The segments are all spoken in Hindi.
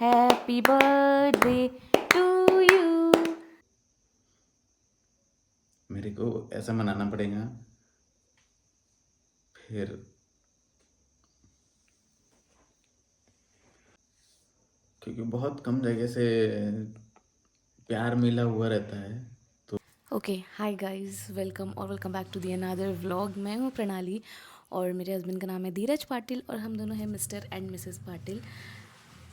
Happy birthday to you. मेरे को ऐसा मनाना पड़ेगा फिर, क्योंकि बहुत कम जगह से प्यार मिला हुआ रहता है। तो okay, hi guys, welcome back to the another vlog. मैं हूँ प्रणाली और मेरे हस्बैंड का नाम है धीरज पाटिल और हम दोनों हैं मिस्टर एंड मिसेस पाटिल।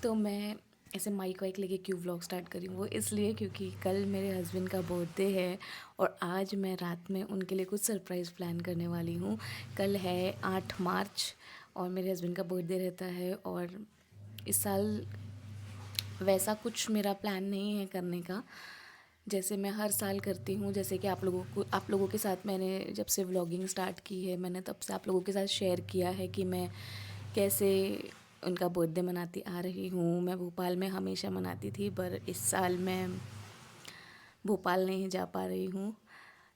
तो मैं ऐसे माइक वाइक लेके क्यों व्लॉग स्टार्ट करी हूँ, वो इसलिए क्योंकि कल मेरे हस्बैंड का बर्थडे है और आज मैं रात में उनके लिए कुछ सरप्राइज़ प्लान करने वाली हूँ। कल है 8 मार्च और मेरे हस्बैंड का बर्थडे रहता है और इस साल वैसा कुछ मेरा प्लान नहीं है करने का जैसे मैं हर साल करती हूँ। जैसे कि आप लोगों के साथ मैंने जब से व्लॉगिंग स्टार्ट की है, मैंने तब से आप लोगों के साथ शेयर किया है कि मैं कैसे उनका बर्थडे मनाती आ रही हूँ। मैं भोपाल में हमेशा मनाती थी, पर इस साल मैं भोपाल नहीं जा पा रही हूँ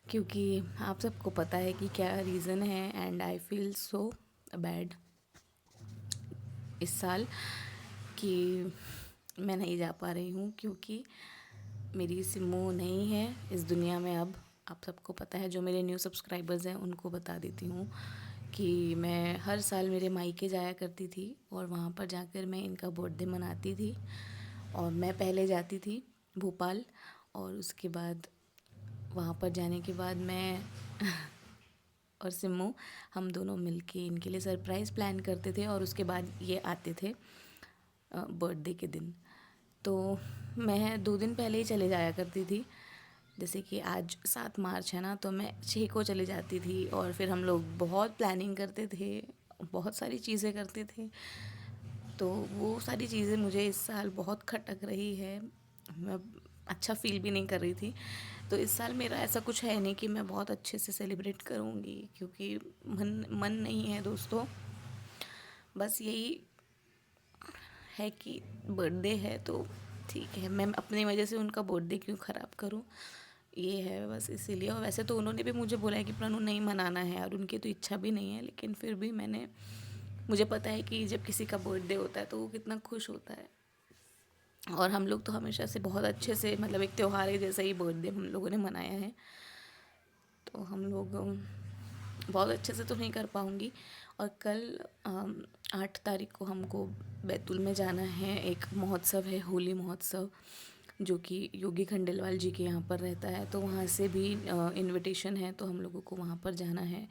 क्योंकि आप सबको पता है कि क्या रीज़न है। And I feel so bad इस साल कि मैं नहीं जा पा रही हूँ क्योंकि मेरी सिम्मू नहीं है इस दुनिया में अब। आप सबको पता है, जो मेरे न्यू सब्सक्राइबर्स हैं उनको बता देती हूँ कि मैं हर साल मेरे मायके जाया करती थी और वहाँ पर जाकर मैं इनका बर्थडे मनाती थी। और मैं पहले जाती थी भोपाल और उसके बाद वहाँ पर जाने के बाद मैं और सिम्मू हम दोनों मिलके इनके लिए सरप्राइज़ प्लान करते थे और उसके बाद ये आते थे बर्थडे के दिन। तो मैं 2 दिन पहले ही चले जाया करती थी। जैसे कि आज 7 मार्च है ना, तो मैं 6 को चले जाती थी और फिर हम लोग बहुत प्लानिंग करते थे, बहुत सारी चीज़ें करते थे। तो वो सारी चीज़ें मुझे इस साल बहुत खटक रही है। मैं अच्छा फ़ील भी नहीं कर रही थी। तो इस साल मेरा ऐसा कुछ है नहीं कि मैं बहुत अच्छे से सेलिब्रेट करूँगी क्योंकि मन नहीं है दोस्तों। बस यही है कि बर्थडे है तो ठीक है, मैं अपनी वजह से उनका बर्थडे क्यों ख़राब करूं, ये है बस इसीलिए। और वैसे तो उन्होंने भी मुझे बोला है कि प्रणु नहीं मनाना है और उनकी तो इच्छा भी नहीं है, लेकिन फिर भी मुझे पता है कि जब किसी का बर्थडे होता है तो वो कितना खुश होता है। और हम लोग तो हमेशा से बहुत अच्छे से, मतलब एक त्यौहार है जैसा ही बर्थडे हम लोगों ने मनाया है। तो हम लोग बहुत अच्छे से तो नहीं कर पाऊँगी। और कल 8 तारीख को हमको बैतूल में जाना है। एक महोत्सव है, होली महोत्सव, जो कि योगी खंडेलवाल जी के यहाँ पर रहता है। तो वहाँ से भी इनविटेशन है, तो हम लोगों को वहाँ पर जाना है।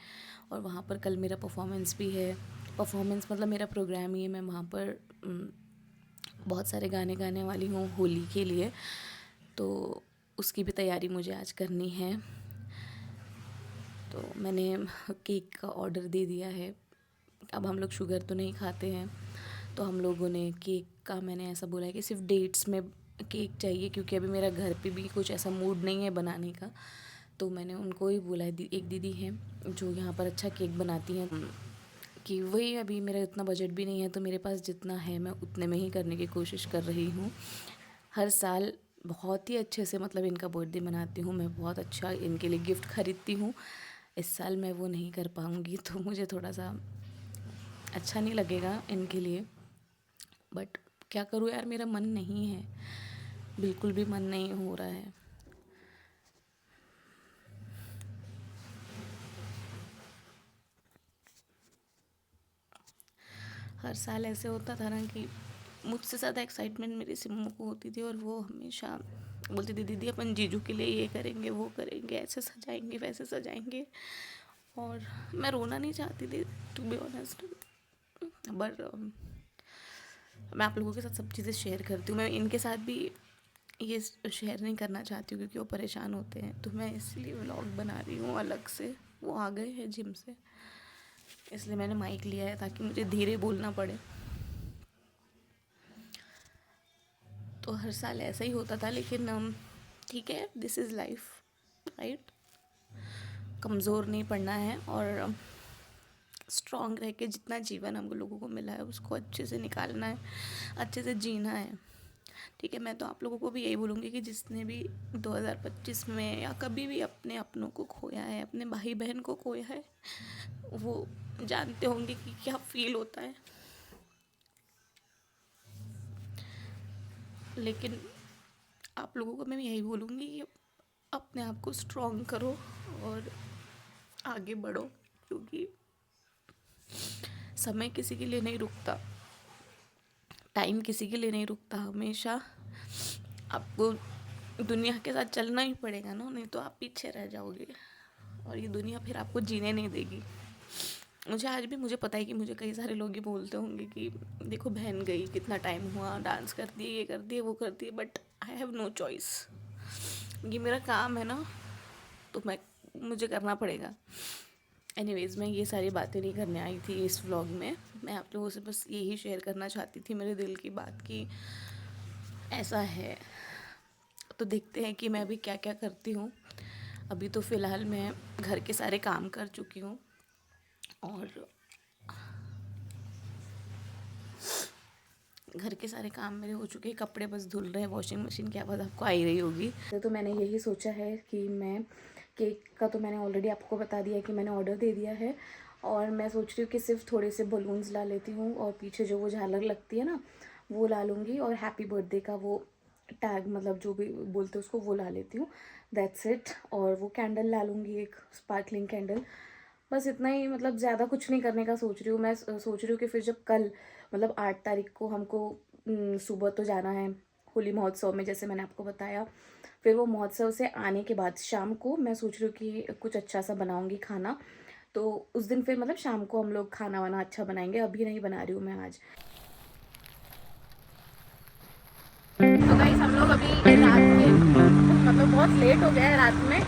और वहाँ पर कल मेरा परफॉर्मेंस भी है। परफॉर्मेंस मतलब मेरा प्रोग्राम ही है। मैं वहाँ पर बहुत सारे गाने गाने वाली हूँ होली के लिए, तो उसकी भी तैयारी मुझे आज करनी है। तो मैंने केक का ऑर्डर दे दिया है। अब हम लोग शुगर तो नहीं खाते हैं, तो हम लोगों ने केक का, मैंने ऐसा बोला है कि सिर्फ डेट्स में केक चाहिए क्योंकि अभी मेरा घर पे भी कुछ ऐसा मूड नहीं है बनाने का। तो मैंने उनको ही बोला है, एक दीदी हैं जो यहाँ पर अच्छा केक बनाती हैं, कि वही, अभी मेरा इतना बजट भी नहीं है तो मेरे पास जितना है मैं उतने में ही करने की कोशिश कर रही हूँ। हर साल बहुत ही अच्छे से, मतलब इनका बर्थडे मनाती हूँ मैं, बहुत अच्छा इनके लिए गिफ्ट खरीदती हूँ। इस साल मैं वो नहीं कर पाऊँगी तो मुझे थोड़ा सा अच्छा नहीं लगेगा इनके लिए। बट क्या करूँ यार, मेरा मन नहीं है, बिल्कुल भी मन नहीं हो रहा है। हर साल ऐसे होता था ना कि मुझसे ज़्यादा एक्साइटमेंट मेरी सिम्मू को होती थी और वो हमेशा बोलती थी, दीदी अपन जीजू के लिए ये करेंगे, वो करेंगे, ऐसे सजाएंगे, वैसे सजाएंगे। और मैं रोना नहीं चाहती थी, टू बी ऑनेस्ट। बट मैं आप लोगों के साथ सब चीज़ें शेयर करती हूँ। मैं इनके साथ भी ये शेयर नहीं करना चाहती हूँ क्योंकि वो परेशान होते हैं, तो मैं इसलिए व्लॉग बना रही हूँ अलग से। वो आ गए हैं जिम से, इसलिए मैंने माइक लिया है ताकि मुझे धीरे बोलना पड़े। तो हर साल ऐसा ही होता था, लेकिन ठीक है, दिस इज़ लाइफ, राइट। कमज़ोर नहीं पड़ना है और स्ट्रॉन्ग रह के जितना जीवन हम लोगों को मिला है उसको अच्छे से निकालना है, अच्छे से जीना है। ठीक है, मैं तो आप लोगों को भी यही बोलूँगी कि जिसने भी 2025 में या कभी भी अपने अपनों को खोया है, अपने भाई बहन को खोया है, वो जानते होंगे कि क्या फील होता है। लेकिन आप लोगों को मैं यही बोलूँगी कि अपने आप को स्ट्रॉन्ग करो और आगे बढ़ो, क्योंकि समय किसी के लिए नहीं रुकता, टाइम किसी के लिए नहीं रुकता। हमेशा आपको दुनिया के साथ चलना ही पड़ेगा ना, नहीं तो आप पीछे रह जाओगे और ये दुनिया फिर आपको जीने नहीं देगी। मुझे आज भी मुझे पता है कि मुझे कई सारे लोग ये बोलते होंगे कि देखो बहन गई, कितना टाइम हुआ, डांस करती है, ये करती है, वो करती है, but I have no choice. ये मेरा काम है ना, तो मुझे करना पड़ेगा। एनीवेज़, मैं ये सारी बातें नहीं करने आई थी इस व्लॉग में। मैं आप लोगों से बस यही शेयर करना चाहती थी मेरे दिल की बात कि ऐसा है। तो देखते हैं कि मैं अभी क्या क्या करती हूँ। अभी तो फ़िलहाल मैं घर के सारे काम कर चुकी हूँ और घर के सारे काम मेरे हो चुके हैं, कपड़े बस धुल रहे हैं, वॉशिंग मशीन की आवाज़ आपको आ ही रही होगी। तो मैंने यही सोचा है कि मैं केक का तो मैंने ऑलरेडी आपको बता दिया कि मैंने ऑर्डर दे दिया है, और मैं सोच रही हूँ कि सिर्फ थोड़े से बलून्स ला लेती हूँ और पीछे जो वो झालर लगती है ना वो ला लूँगी, और हैप्पी बर्थडे का वो टैग मतलब जो भी बोलते हैं उसको वो ला लेती हूँ। That's it. और वो कैंडल ला लूँगी, एक स्पार्कलिंग कैंडल। बस इतना ही, मतलब ज़्यादा कुछ नहीं करने का सोच रही हूँ। मैं सोच रही हूँ कि फिर जब कल मतलब 8 तारीख को हमको सुबह तो जाना है होली महोत्सव में, जैसे मैंने आपको बताया। फिर वो महोत्सव से आने के बाद शाम को मैं सोच रही हूँ कि कुछ अच्छा सा बनाऊँगी खाना। तो उस दिन फिर मतलब शाम को हम लोग खाना वाना अच्छा बनाएंगे, अभी नहीं बना रही हूँ मैं आज। तो गाइस, हम लोग अभी रात के मतलब बहुत लेट हो गया है रात में,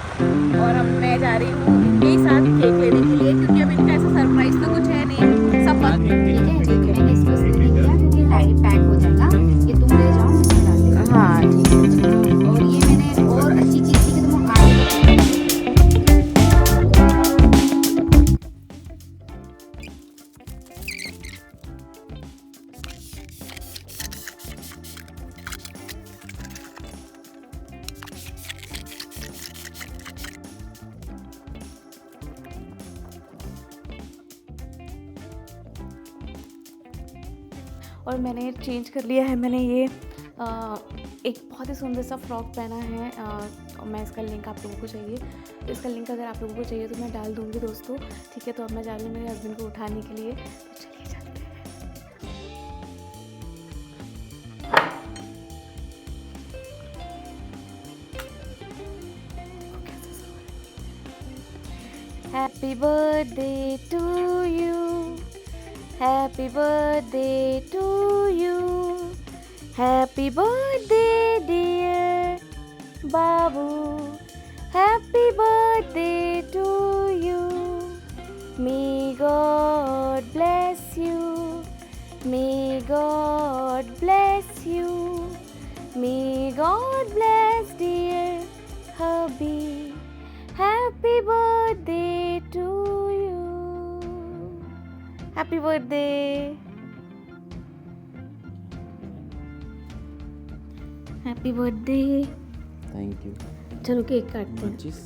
और मैं जा रही हूँ इनके साथ केक लेने के लिए, क्योंकि अब इनका ऐसा सरप्राइज तो कुछ है नहीं, सब बात। ठीक है, मैंने इसको इसलिए नहीं किया क्योंकि लाइट पैक हो जाएगा। ये तुम ले जाओ, मुझे डाल देना। हाँ ठीक है। और ये मैंने और अच्छी चीज़ थी कि तुम आगे और मैंने चेंज कर लिया है, मैंने ये एक बहुत ही सुंदर सा फ्रॉक पहना है। और मैं इसका लिंक आप लोगों को चाहिए तो इसका लिंक अगर आप लोगों को चाहिए तो मैं डाल दूँगी दोस्तों, ठीक है। तो अब मैं जा रही हूँ मेरे हस्बैंड को उठाने के लिए, तो चलिए चलते हैं। Happy birthday to you, happy birthday to you, happy birthday dear बाबू, happy birthday to you, may God bless you, may God bless you, may God bless dear hubby, happy birthday to you, happy birthday. Happy birthday. Thank you. चलो केक काटते हैं। माचिस।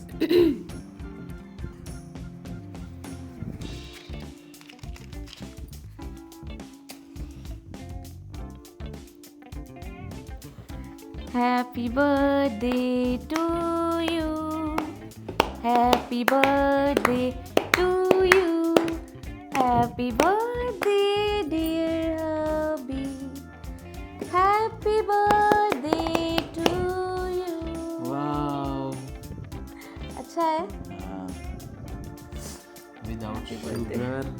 Happy birthday to you, happy birthday to you, happy birthday dear hubby, happy birthday to you. Wow, अच्छा है। विदाउट शुगर,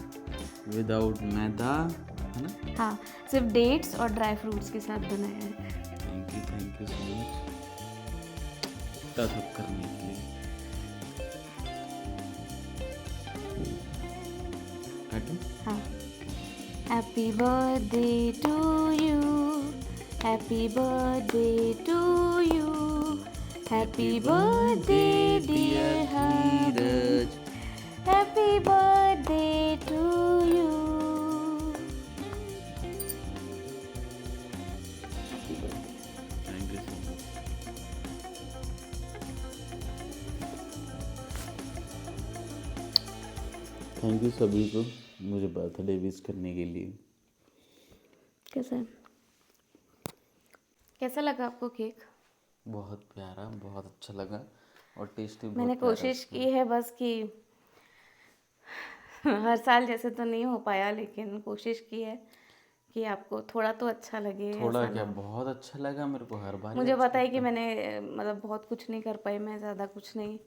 विदाउट मैदा, है ना? हाँ, सिर्फ डेट्स और ड्राई फ्रूट्स के साथ बनाया है। थैंक यू सो मच इतना सब करने के लिए। काटो। हाँ। Happy birthday to you, happy birthday to you, happy birthday dear Dheeraj. Happy birthday to you. Thank you so much. Thank you सभी को मुझे बर्थडे विश करने के लिए। कैसा है? कैसा लगा आपको केक? बहुत प्यारा, बहुत अच्छा लगा और टेस्ट भी मैंने बहुत प्यारा कोशिश उसका। की है बस कि हर साल जैसे तो नहीं हो पाया, लेकिन कोशिश की है कि आपको थोड़ा तो अच्छा लगे, थोड़ा ऐसा ना क्या, हो। बहुत अच्छा लगा मेरे को, हर बार ही मुझे अच्छा पता है कि लगता है। मैंने मतलब बहुत कुछ नहीं कर पाई, मैं ज़्यादा कुछ नहीं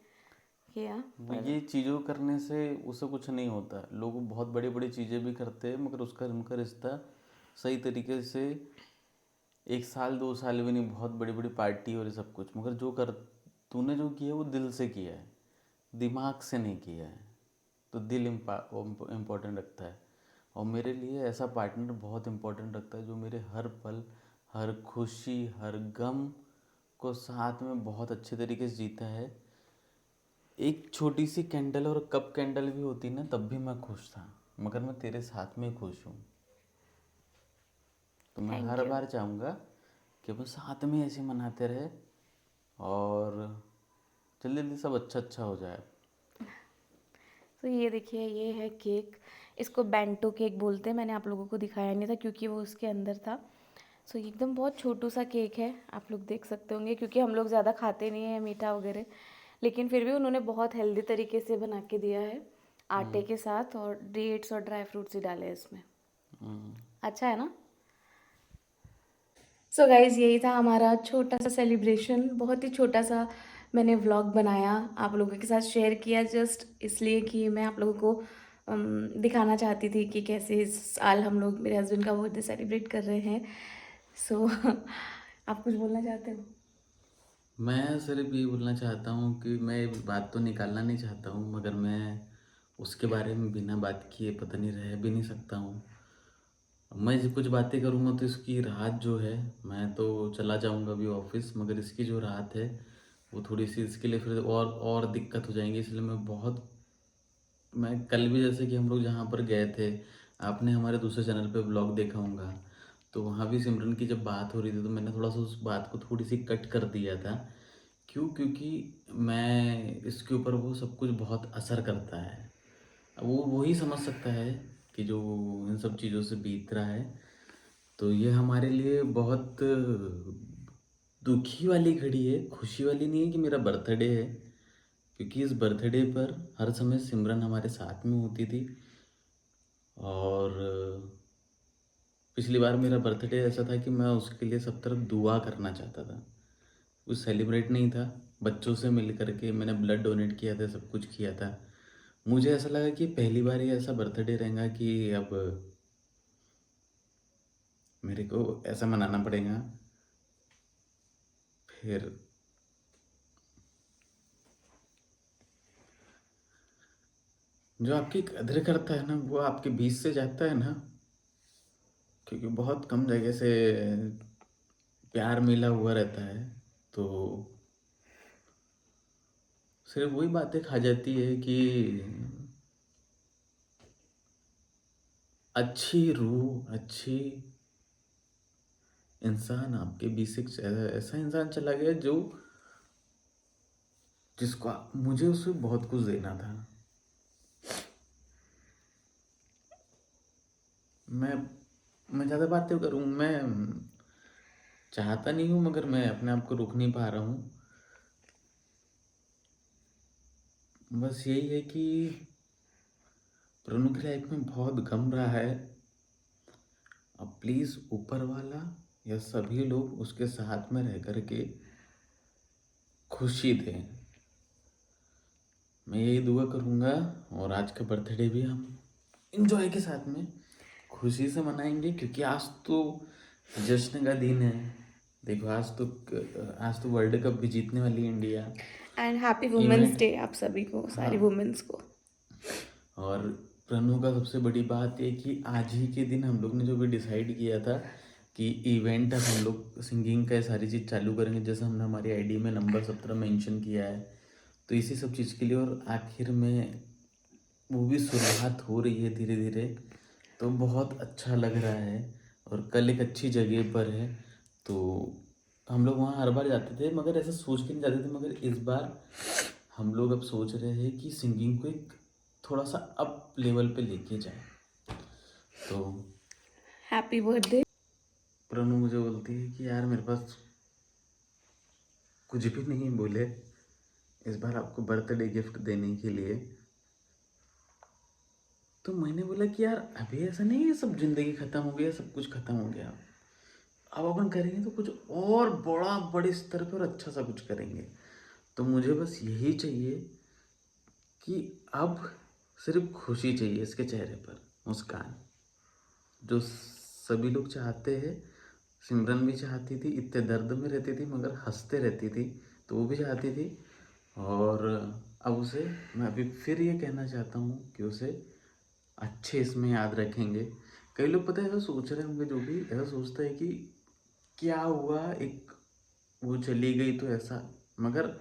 किया, वो पर ये चीज़ों करने से उससे कुछ नहीं होता। लोग बहुत बड़ी बड़ी चीज़ें भी करते हैं मगर उसका उनका रिश्ता सही तरीके से 1 साल 2 साल भी नहीं, बहुत बड़ी बड़ी पार्टी और ये सब कुछ, मगर जो कर तूने जो किया है वो दिल से किया है, दिमाग से नहीं किया है। तो दिल इम्पोर्टेंट रखता है और मेरे लिए ऐसा पार्टनर बहुत इम्पोर्टेंट रखता है जो मेरे हर पल, हर खुशी, हर गम को साथ में बहुत अच्छे तरीके से जीता है। एक छोटी सी कैंडल और कप कैंडल भी होती ना तब भी मैं खुश था, मगर मैं तेरे साथ में खुश हूँ। तो मैं थैंक हर यू। बार चाहूँगा कि अपन साथ में ऐसे मनाते रहे और जल्दी जल्दी सब अच्छा अच्छा हो जाए। तो ये देखिए, ये है केक। इसको बेंटो केक बोलते हैं। मैंने आप लोगों को दिखाया नहीं था क्योंकि वो उसके अंदर था। सो ये एकदम बहुत छोटू सा केक है, आप लोग देख सकते होंगे, क्योंकि हम लोग ज़्यादा खाते नहीं हैं मीठा वगैरह, लेकिन फिर भी उन्होंने बहुत हेल्दी तरीके से बना के दिया है, आटे के साथ, और डेट्स और ड्राई फ्रूट्स ही डाले हैं इसमें। अच्छा है ना? सो गाइज़, यही था हमारा छोटा सा सेलिब्रेशन, बहुत ही छोटा सा मैंने व्लॉग बनाया, आप लोगों के साथ शेयर किया, जस्ट इसलिए कि मैं आप लोगों को दिखाना चाहती थी कि कैसे इस साल हम लोग मेरे हस्बैंड का बर्थडे सेलिब्रेट कर रहे हैं। सो आप कुछ बोलना चाहते हो? मैं सिर्फ ये बोलना चाहता हूँ कि मैं ये बात तो निकालना नहीं चाहता हूँ, मगर मैं उसके बारे में बिना बात किए पता नहीं रह भी नहीं सकता हूँ। मैं जो कुछ बातें करूँगा तो इसकी राहत जो है, मैं तो चला जाऊँगा अभी ऑफिस, मगर इसकी जो राहत है वो थोड़ी सी इसके लिए फिर और दिक्कत हो जाएंगी। इसलिए मैं कल भी, जैसे कि हम लोग जहाँ पर गए थे, आपने हमारे दूसरे चैनल पे ब्लॉग देखा होगा, तो वहाँ भी सिमरन की जब बात हो रही थी तो मैंने थोड़ा सा उस बात को थोड़ी सी कट कर दिया था। क्यों? क्योंकि मैं इसके ऊपर वो सब कुछ बहुत असर करता है। अब वो वही समझ सकता है कि जो इन सब चीज़ों से बीत रहा है। तो ये हमारे लिए बहुत दुखी वाली घड़ी है, खुशी वाली नहीं है कि मेरा बर्थडे है, क्योंकि इस बर्थडे पर हर समय सिमरन हमारे साथ में होती थी। और पिछली बार मेरा बर्थडे ऐसा था कि मैं उसके लिए सब तरफ दुआ करना चाहता था, कुछ सेलिब्रेट नहीं था। बच्चों से मिल करके मैंने ब्लड डोनेट किया था, सब कुछ किया था। मुझे ऐसा लगा कि पहली बार ही ऐसा बर्थडे रहेगा कि अब मेरे को ऐसा मनाना पड़ेगा। फिर जो आपकी कदर करता है ना वो आपके बीच से जाता है ना, क्योंकि बहुत कम जगह से प्यार मिला हुआ रहता है, तो सिर्फ वही बातें खा जाती है कि अच्छी रूह, अच्छी इंसान आपके बीच से ऐसा इंसान चला गया जो मुझे उसे बहुत कुछ देना था। मैं मैं ज़्यादा बातें करूँ, मैं चाहता नहीं हूँ, मगर मैं अपने आप को रोक नहीं पा रहा हूँ। बस यही है कि प्रणु की लाइफ में बहुत गम रहा है। अब प्लीज़ ऊपर वाला या सभी लोग उसके साथ में रह कर के खुशी दें, मैं यही दुआ करूँगा। और आज का बर्थडे भी हम इंजॉय के साथ में खुशी से मनाएंगे, क्योंकि आज तो जश्न का दिन है। देखो आज तो वर्ल्ड कप भी जीतने वाली है India. And happy women's event, day आप सभी को, सारी हाँ। वुमेन्स को। और प्रणु का सबसे बड़ी बात है कि आज ही के दिन हम लोग ने जो भी डिसाइड किया था कि इवेंट हम लोग सिंगिंग का सारी चीज़ चालू करेंगे, जैसे हमने हमारी आईडी में नंबर 17 मेंशन किया है, तो इसी सब चीज़ के लिए। और आखिर में वो भी शुरुआत हो रही है धीरे धीरे, तो बहुत अच्छा लग रहा है। और कल एक अच्छी जगह पर है, तो हम लोग वहाँ हर बार जाते थे, मगर ऐसा सोच के नहीं जाते थे, मगर इस बार हम लोग अब सोच रहे हैं कि सिंगिंग को एक थोड़ा सा अप लेवल पे लेके जाए। तो हैप्पी बर्थडे। और अनु मुझे बोलती है कि यार मेरे पास कुछ भी नहीं बोले इस बार आपको बर्थडे गिफ्ट देने के लिए। तो मैंने बोला कि यार अभी ऐसा नहीं है सब जिंदगी खत्म हो गया, सब कुछ खत्म हो गया, अब अपन करेंगे तो कुछ और बड़े स्तर पर अच्छा सा कुछ करेंगे। तो मुझे बस यही चाहिए कि अब सिर्फ खुशी चाहिए इसके चेहरे पर, मुस्कान, जो सभी लोग चाहते हैं। सिमरन भी चाहती थी, इतने दर्द में रहती थी मगर हंसते रहती थी, तो वो भी चाहती थी। और अब उसे मैं अभी फिर ये कहना चाहता हूँ कि उसे अच्छे इसमें याद रखेंगे। कई लोग पता है ऐसा सोच रहे होंगे, जो भी ऐसा सोचता है कि क्या हुआ, एक वो चली गई तो ऐसा, मगर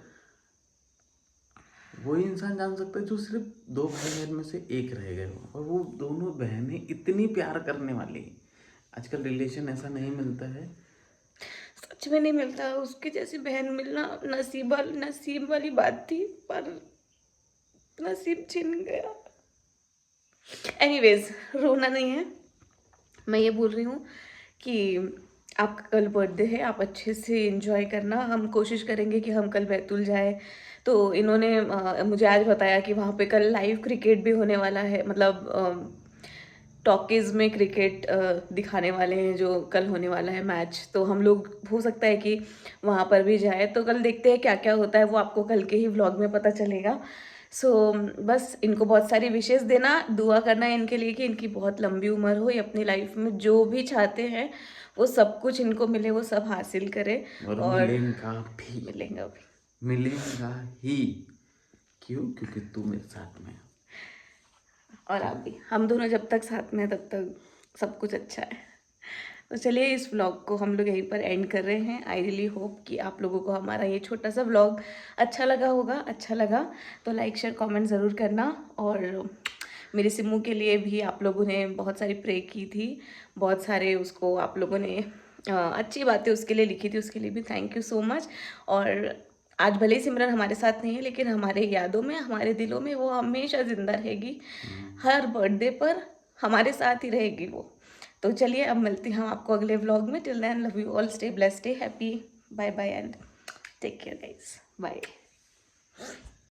वही इंसान जान सकता है जो सिर्फ 2 भाई बहन में से एक रह गए हो, और वो दोनों बहनें इतनी प्यार करने वाली। आजकल रिलेशन ऐसा नहीं मिलता है, सच में नहीं मिलता। उसकी जैसी बहन मिलना नसीब वाली बात थी, पर नसीब छिन गया। एनीवेज, रोना नहीं है। मैं ये बोल रही हूँ कि आपका कल बर्थडे है, आप अच्छे से एंजॉय करना। हम कोशिश करेंगे कि हम कल बैतूल जाए। तो इन्होंने मुझे आज बताया कि वहाँ पे कल लाइव क्रिकेट भी होने वाला है, मतलब टॉकीज़ में क्रिकेट दिखाने वाले हैं, जो कल होने वाला है मैच। तो हम लोग हो सकता है कि वहाँ पर भी जाए। तो कल देखते हैं क्या क्या होता है, वो आपको कल के ही व्लॉग में पता चलेगा। सो बस इनको बहुत सारी विशेष देना, दुआ करना है इनके लिए कि इनकी बहुत लंबी उम्र हो, ये अपनी लाइफ में जो भी चाहते हैं वो सब कुछ इनको मिले, वो सब हासिल करें। और और मिलेगा ही। क्यों? क्योंकि तू मेरे साथ में है। और आप भी, हम दोनों जब तक साथ में हैं तब तक सब कुछ अच्छा है। तो चलिए, इस व्लॉग को हम लोग यहीं पर एंड कर रहे हैं। आई रियली होप कि आप लोगों को हमारा ये छोटा सा व्लॉग अच्छा लगा होगा। अच्छा लगा तो लाइक शेयर कमेंट ज़रूर करना। और मेरे सिम्मू के लिए भी आप लोगों ने बहुत सारी प्रे की थी, बहुत सारे उसको आप लोगों ने अच्छी बातें उसके लिए लिखी थी, उसके लिए भी थैंक यू सो मच। और आज भले ही सिमरन हमारे साथ नहीं है, लेकिन हमारे यादों में, हमारे दिलों में वो हमेशा ज़िंदा रहेगी। हर बर्थडे पर हमारे साथ ही रहेगी वो। तो चलिए, अब मिलती हैं हम आपको अगले व्लॉग में। Till then, love you all, stay blessed, stay happy, bye bye and take care guys, bye.